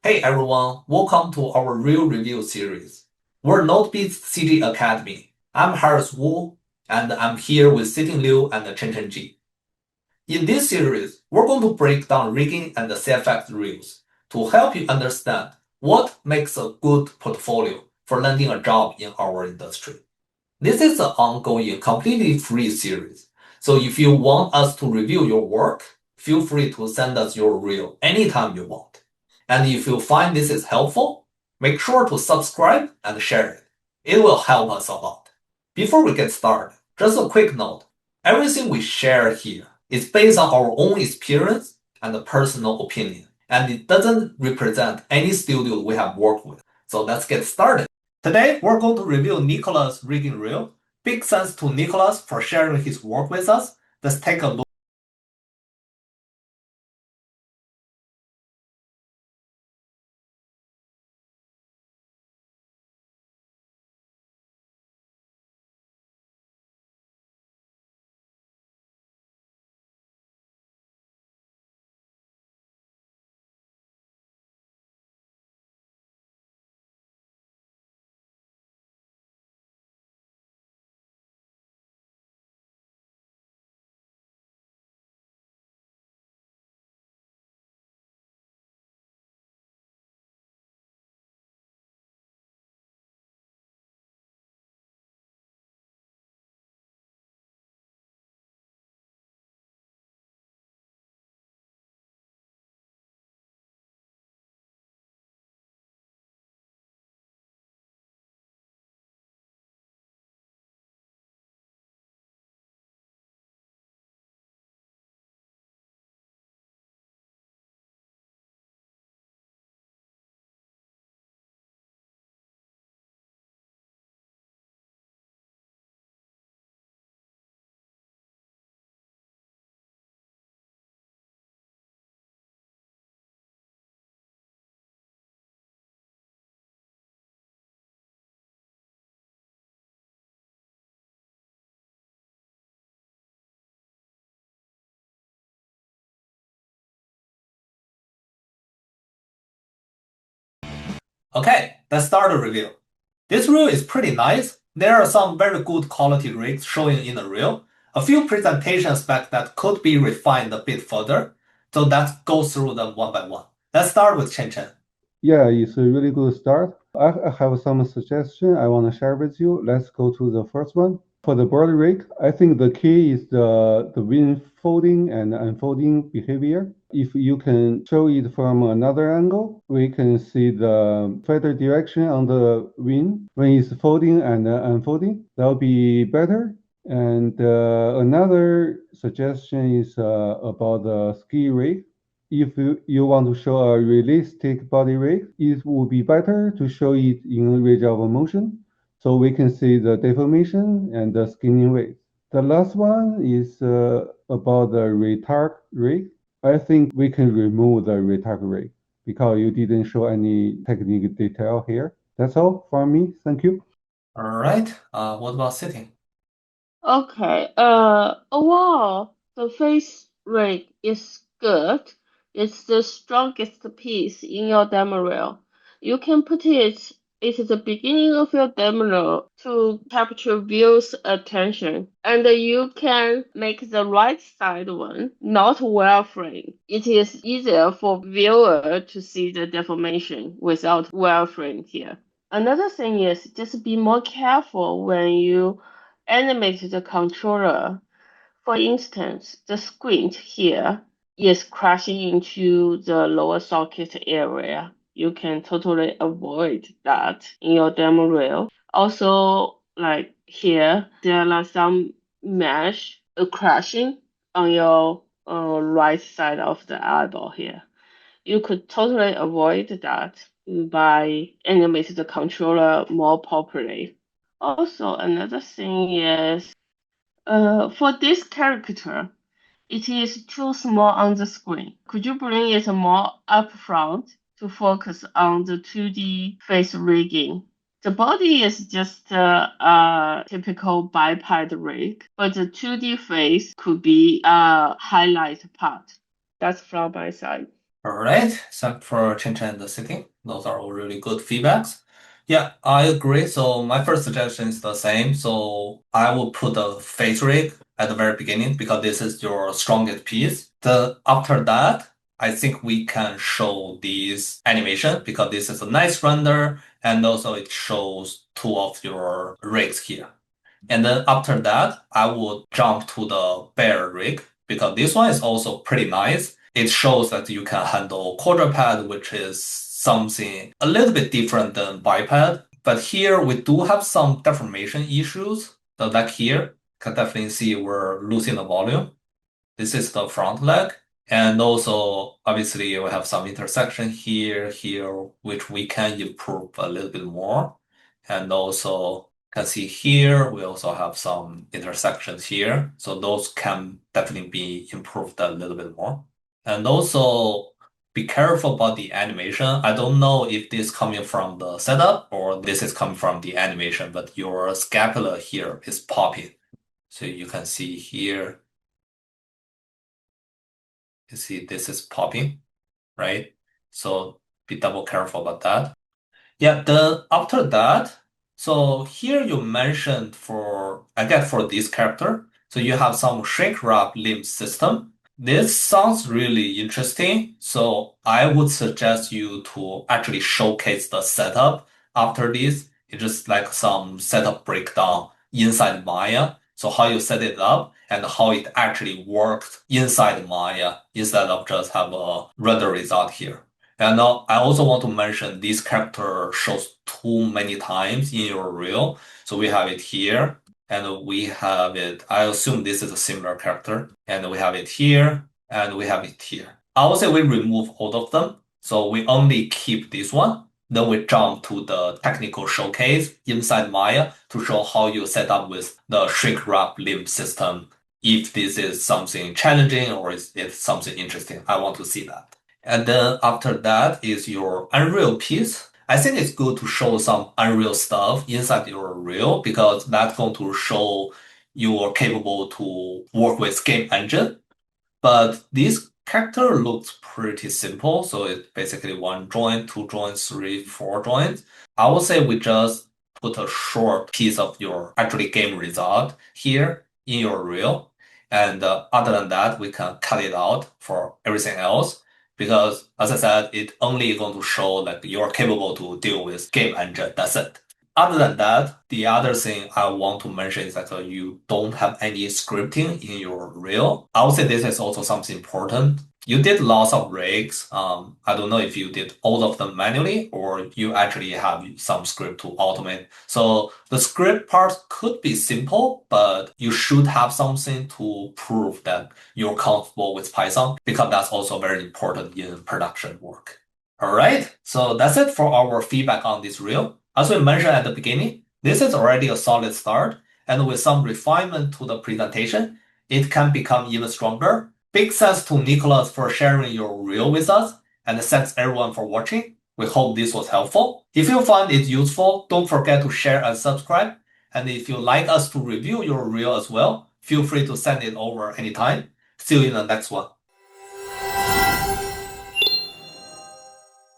Hey everyone, welcome to our Real Review series. We're Notebeats CG Academy. I'm Harris Wu, and I'm here with Sitting Liu and Chen Ji. In this series, we're going to break down rigging and the CFX rules to help you understand what makes a good portfolio for landing a job in our industry. This is an ongoing, completely free series, so if you want us to review your work, feel free to send us your reel anytime you want. And if you find this is helpful, make sure to subscribe and share it. It will help us a lot. Before we get started, just a quick note. Everything we share here is based on our own experience and personal opinion, and it doesn't represent any studio we have worked with. So let's get started. Today, we're going to review Nicolas' rigging reel. Big thanks to Nicolas for sharing his work with us. Let's take a look. Okay, let's start the review. This reel is pretty nice. There are some very good quality rigs showing in the reel. A few presentation specs that could be refined a bit further. So let's go through them one by one. Let's start with Chen Chen. Yeah, it's a really good start. I have some suggestion I want to share with you. Let's go to the first one. For the bird rig, I think the key is the wing folding and unfolding behavior. If you can show it from another angle, we can see the feather direction on the wing when it's folding and unfolding. That'll be better. And another suggestion is about the ski rig. If you want to show a realistic body rig, it would be better to show it in range of motion so we can see the deformation and the skinning rate. The last one is about the retard rig. I think we can remove the retard rig because you didn't show any technical detail here. That's all from me. Thank you. All right. What about sitting? Okay. Overall, the face rig is good. It's the strongest piece in your demo reel. You can put it at the beginning of your demo reel to capture viewers' attention, and you can make the right side one not wireframe. It is easier for viewer to see the deformation without wireframe here. Another thing is just be more careful when you animate the controller. For instance, the squint here is crashing into the lower socket area. You can totally avoid that in your demo reel. Also, like here, there are some mesh crashing on your right side of the eyeball here. You could totally avoid that by animating the controller more properly. Also, another thing is, for this character, it is too small on the screen. Could you bring it more up front to focus on the 2D face rigging? The body is just a typical biped rig, but the 2D face could be a highlight part. That's from my side. Alright, thanks for Chen and the sitting. Those are all really good feedbacks. Yeah, I agree. So my first suggestion is the same. So I will put the face rig at the very beginning because this is your strongest piece. After that, I think we can show this animation because this is a nice render and also it shows two of your rigs here. And then after that, I would jump to the bear rig because this one is also pretty nice. It shows that you can handle quadruped, which is something a little bit different than biped. But here we do have some deformation issues. So like here, can definitely see we're losing the volume. This is the front leg. And also, obviously, we have some intersection here, which we can improve a little bit more. And also, can see here, we also have some intersections here. So those can definitely be improved a little bit more. And also, be careful about the animation. I don't know if this is coming from the setup or this is coming from the animation, but your scapula here is popping. So you can see here, you see this is popping, right? So be double careful about that. Yeah, after that, so here you mentioned I guess for this character, so you have some shrink wrap limb system. This sounds really interesting, so I would suggest you to actually showcase the setup after this. It's just like some setup breakdown inside Maya. So how you set it up and how it actually worked inside Maya instead of just have a render result here. And I also want to mention this character shows too many times in your reel. So we have it here, and we have it. I assume this is a similar character, and we have it here, and we have it here. I would say we remove all of them, so we only keep this one. Then we jump to the technical showcase inside Maya to show how you set up with the shrink wrap limb system. If this is something challenging or is it something interesting, I want to see that. And then after that is your Unreal piece. I think it's good to show some Unreal stuff inside your reel because that's going to show you are capable to work with game engine. But this character looks pretty simple. So it's basically one joint, two joints, three, four joints. I would say we just put a short piece of your actually game result here in your reel. And other than that, we can cut it out for everything else because, as I said, it only going to show like you're capable to deal with game engine. That's it. Other than that, the other thing I want to mention is that you don't have any scripting in your reel. I would say this is also something important. You did lots of rigs. I don't know if you did all of them manually or you actually have some script to automate. So the script part could be simple, but you should have something to prove that you're comfortable with Python because that's also very important in production work. All right, so that's it for our feedback on this reel. As we mentioned at the beginning, this is already a solid start, and with some refinement to the presentation, it can become even stronger. Big thanks to Nicolas for sharing your reel with us, and thanks everyone for watching. We hope this was helpful. If you found it useful, don't forget to share and subscribe. And if you'd like us to review your reel as well, feel free to send it over anytime. See you in the next one.